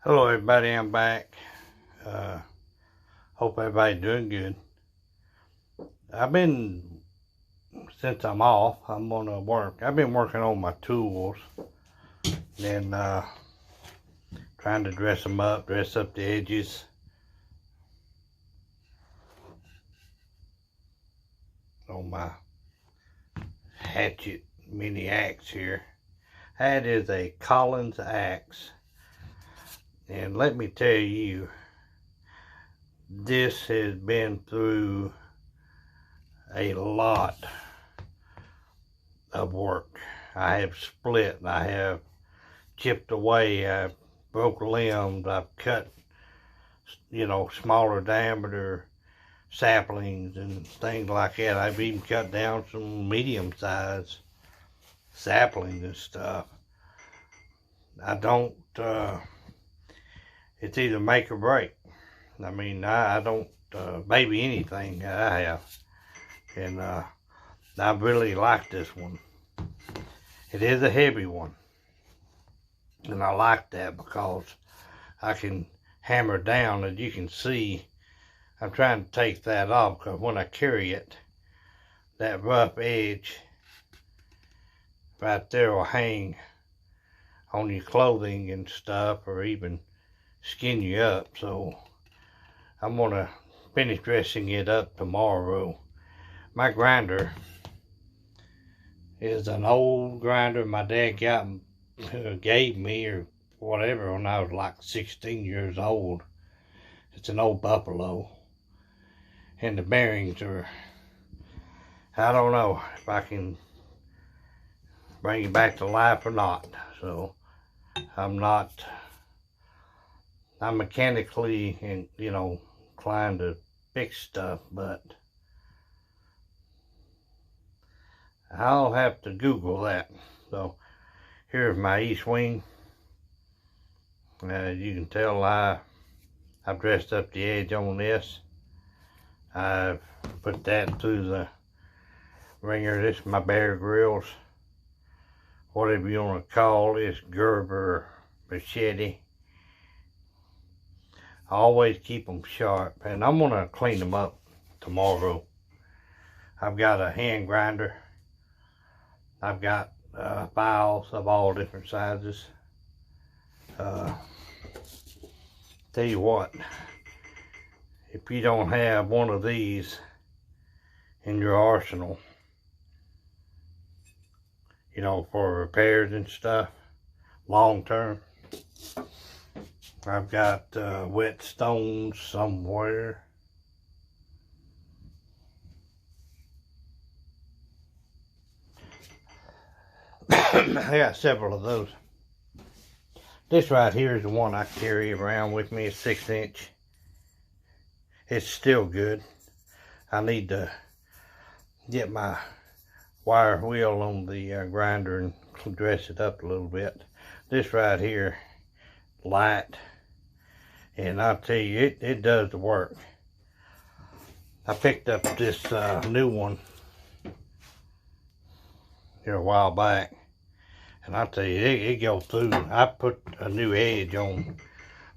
Hello everybody, I'm back. Hope everybody's doing good. Since I'm off, I'm gonna work. I've been working on my tools and trying to dress up the edges on my hatchet mini axe here. That is a Collins axe. And let me tell you, this has been through a lot of work. I have split, I have chipped away, I've broke limbs, I've cut, smaller diameter saplings and things like that. I've even cut down some medium sized saplings and stuff. I don't, it's either make or break. I mean, I don't baby anything that I have. And I really like this one. It is a heavy one. And I like that because I can hammer down. As you can see, I'm trying to take that off because when I carry it, that rough edge right there will hang on your clothing and stuff, or even skin you up. So I'm gonna finish dressing it up tomorrow. My grinder is an old grinder my dad gave me or whatever when I was like 16 years old. It's an old Buffalo, and the bearings are, I don't know if I can bring it back to life or not. So I'm mechanically inclined to fix stuff, but I'll have to Google that. So here's my east wing. You can tell I've dressed up the edge on this. I've put that through the ringer. This is my Bear Grylls, whatever you want to call this, Gerber machete. I always keep them sharp, and I'm gonna clean them up tomorrow. I've got a hand grinder. I've got files of all different sizes. Tell you what, if you don't have one of these in your arsenal, for repairs and stuff, long term, I've got whetstones somewhere. I got several of those. This right here is the one I carry around with me. It's 6-inch. It's still good. I need to get my wire wheel on the grinder and dress it up a little bit. This right here, light, and I'll tell you, it does the work. I picked up this new one here a while back, and I'll tell you, it goes through. I put a new edge on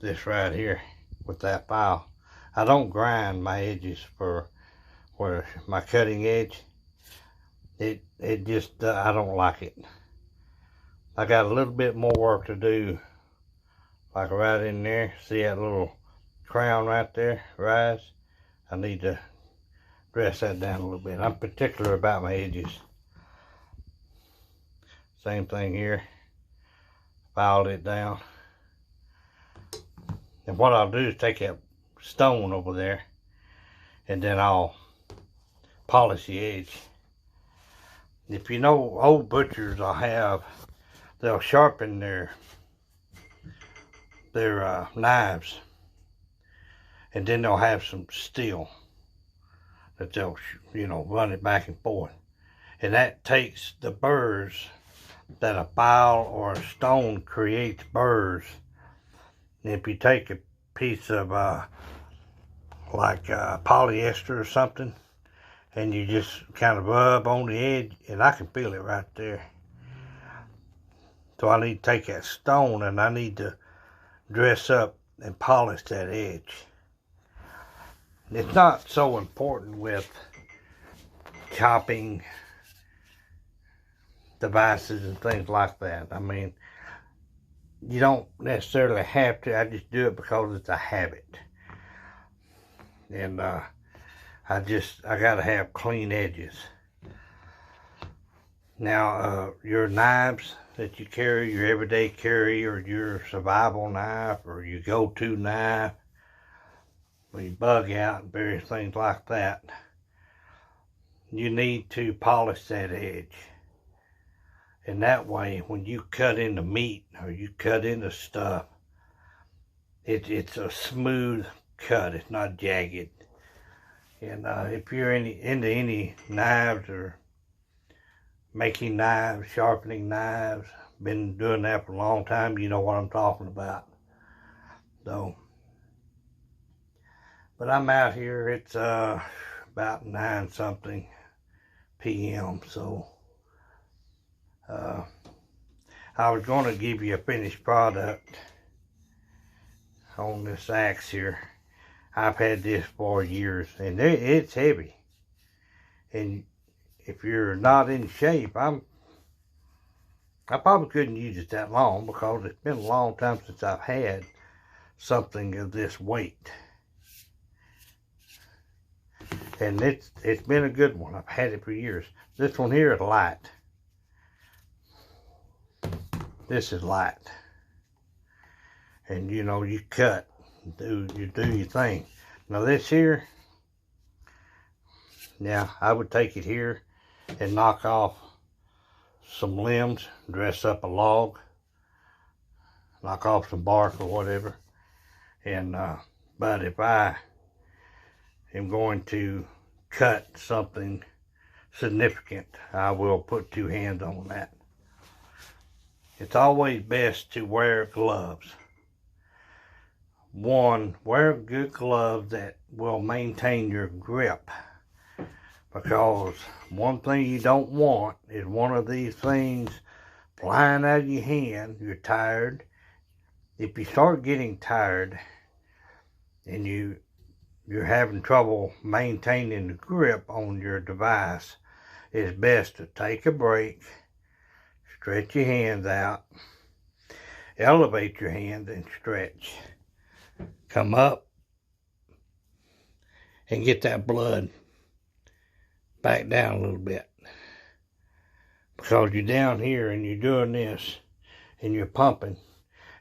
this right here with that file. I don't grind my edges for my cutting edge. It just, I don't like it. I got a little bit more work to do, like right in there. See that little crown right there, rise? I need to dress that down a little bit. I'm particular about my edges. Same thing here. Filed it down. And what I'll do is take that stone over there, and then I'll polish the edge. If you know, old butchers they'll sharpen their knives, and then they'll have some steel that they'll run it back and forth, and that takes the burrs that a file or a stone creates burrs. And if you take a piece of polyester or something, and you just kind of rub on the edge, and I can feel it right there. So I need to take that stone and I need to dress up and polish that edge. It's not so important with chopping devices and things like that. I mean, you don't necessarily have to. I just do it because it's a habit. And I gotta have clean edges. Now, your knives that you carry, your everyday carry, or your survival knife, or your go-to knife, or your bug out, and various things like that, you need to polish that edge. And that way, when you cut into meat, or you cut into stuff, it's a smooth cut. It's not jagged. And if you're into any knives or making knives, sharpening knives, been doing that for a long time, you know what I'm talking about. So, but I'm out here, it's about 9-something p.m. So I was going to give you a finished product on this axe here. I've had this for years, and it's heavy. And if you're not in shape, I probably couldn't use it that long, because it's been a long time since I've had something of this weight. And it's been a good one. I've had it for years. This one here is light. This is light. And you know, you cut, you do your thing. Now this here, now I would take it here and knock off some limbs, dress up a log, knock off some bark or whatever. And but if I am going to cut something significant, I will put 2 hands on that. It's always best to wear gloves. One, wear good gloves that will maintain your grip. Because one thing you don't want is one of these things flying out of your hand. You're tired. If you start getting tired and you're having trouble maintaining the grip on your device, it's best to take a break, stretch your hands out, elevate your hands and stretch. Come up and get that blood back down a little bit. Because you're down here and you're doing this and you're pumping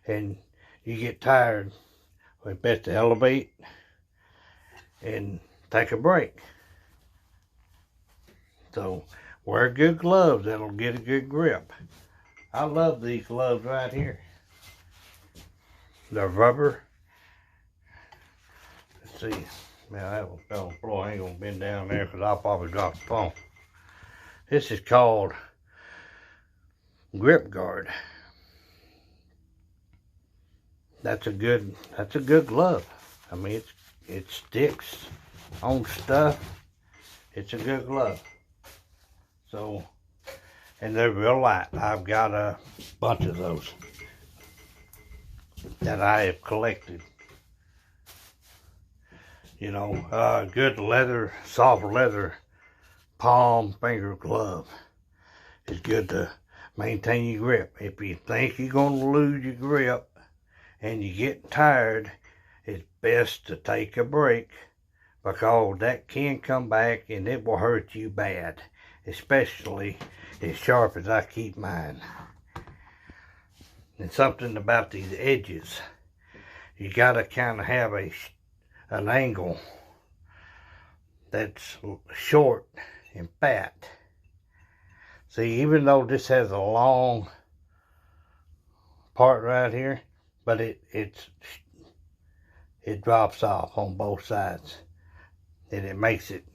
and you get tired, well, it's best to elevate and take a break. So wear good gloves, that'll get a good grip. I love these gloves right here. They're rubber. Let's see. Man, that one fell on the floor. I ain't gonna bend down there because I'll probably drop the phone. This is called Grip Guard. That's a good glove. I mean, it sticks on stuff. It's a good glove. So, and they're real light. I've got a bunch of those that I have collected. You know, good leather, soft leather palm finger glove is good to maintain your grip. If you think you're going to lose your grip and you get tired, it's best to take a break, because that can come back and it will hurt you bad, especially as sharp as I keep mine. And something about these edges, you got to kind of have an angle that's short and fat. See, even though this has a long part right here, but it drops off on both sides, and it makes it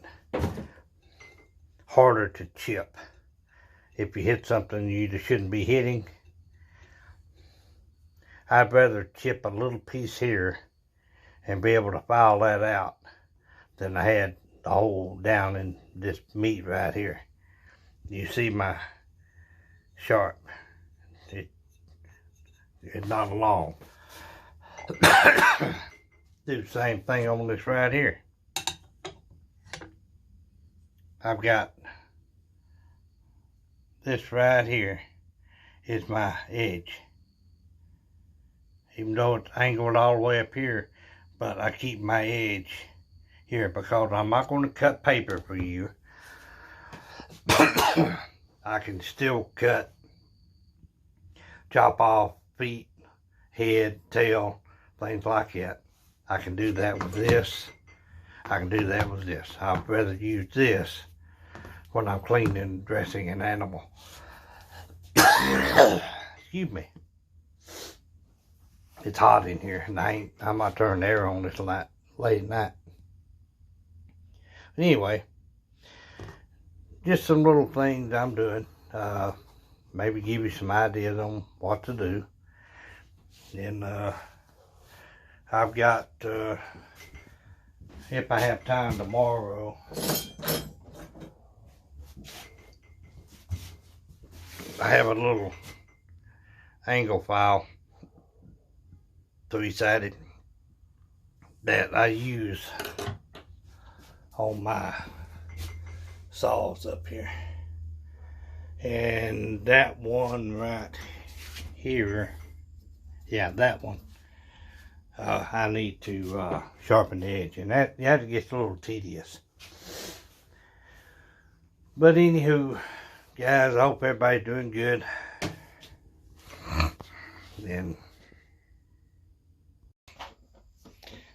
harder to chip. If you hit something you just shouldn't be hitting, I'd rather chip a little piece here and be able to file that out than I had the hole down in this meat right here. You see my sharp, it's not long. Do the same thing on this right here. I've got this right here is my edge. Even though it's angled all the way up here, but I keep my edge here because I'm not going to cut paper for you. I can still chop off feet, head, tail, things like that. I can do that with this. I can do that with this. I'd rather use this when I'm cleaning and dressing an animal. Excuse me. It's hot in here, and I'm not turning the air on this late at night. Anyway, just some little things I'm doing. Maybe give you some ideas on what to do. And I've got, if I have time tomorrow, I have a little angle file, 3-sided, that I use on my saws up here. And that one right here, yeah, that one, I need to sharpen the edge, and that gets a little tedious. But anywho, guys, I hope everybody's doing good. And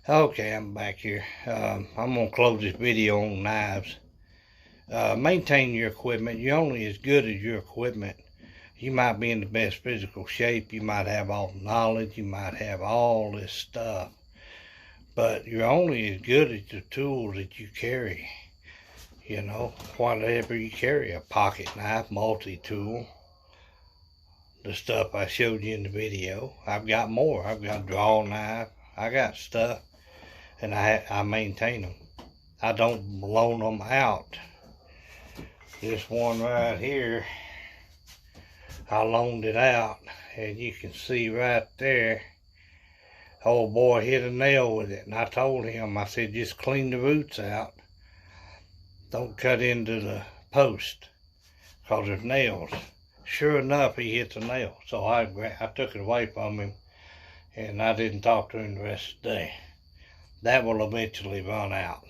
okay, I'm back here. I'm gonna close this video on knives. Maintain your equipment. You're only as good as your equipment. You might be in the best physical shape. You might have all the knowledge. You might have all this stuff. But you're only as good as the tools that you carry. You know, whatever you carry. A pocket knife, multi-tool. The stuff I showed you in the video. I've got more. I've got a draw knife. I got stuff. And I maintain them. I don't loan them out. This one right here, I loaned it out, and you can see right there, old boy hit a nail with it. And I told him, I said, just clean the roots out. Don't cut into the post, because there's nails. Sure enough, he hit the nail. So I took it away from him, and I didn't talk to him the rest of the day. That will eventually run out.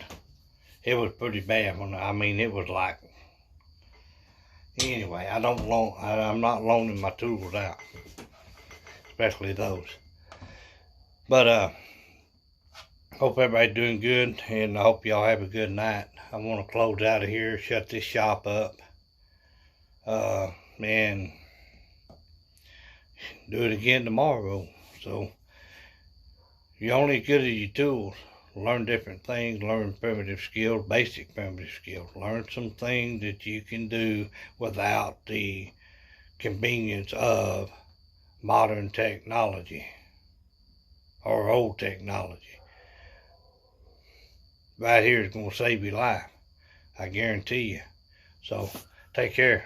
It was pretty bad it was like, anyway, I'm not loaning my tools out, especially those. But hope everybody's doing good, and I hope y'all have a good night. I want to close out of here, shut this shop up, and do it again tomorrow. So you're only as good as your tools. Learn different things, learn primitive skills, basic primitive skills. Learn some things that you can do without the convenience of modern technology or old technology. Right here is going to save your life. I guarantee you. So take care.